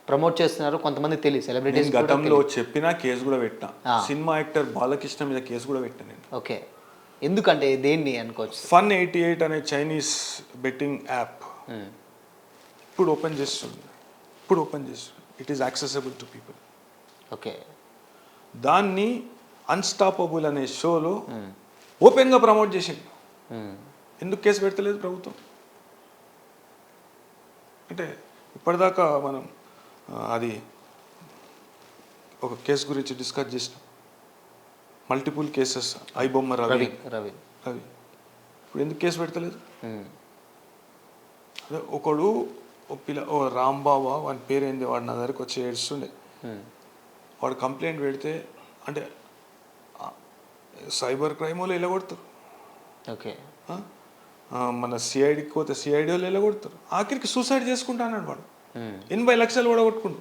Promote చేస్తున్నారు, కొంతమంది తెలియదు సెలబ్రిటీస్ నేను గతంలో చెప్పిన కేసు కూడా పెట్టినా. సినిమా యాక్టర్ బాలకృష్ణ మీద కేసు కూడా పెట్టినా నేను. ఓకే, ఎందుకంటే దేన్ని అనుకోవచ్చు? Fun88 అనే చైనీస్ బెట్టింగ్ యాప్ ఇప్పుడు ఓపెన్ చేస్తుంది. It is accessible to people. Okay, దాన్ని అన్స్టాపబుల్ అనే షోలో ఓపెన్గా ప్రమోట్ చేసింది. ఎందుకు కేసు పెడతలేదు ప్రభుత్వం? అంటే ఇప్పటిదాకా మనం అది ఒక కేసు గురించి డిస్కస్ చేసినాం, మల్టిపుల్ కేసెస్. ఐబొమ్మ రవి ఇప్పుడు ఎందుకు కేసు పెడతలేదు? అదే ఒకడు ఓ రాంబాబా, వాని పేరేంది, వాడు నా దగ్గరికి వచ్చి ఏడుస్తుండే. వాడు కంప్లైంట్ పెడితే అంటే సైబర్ క్రైమ్లో ఎలా కొడతారు? ఓకే, మన సిఐడికి పోతే సిఐడి వాళ్ళు ఎలా కొడతారు? ఆఖరికి సూసైడ్ చేసుకుంటా అన్నాడు వాడు. 80 లక్షలు కూడా కొట్టుకుంటు.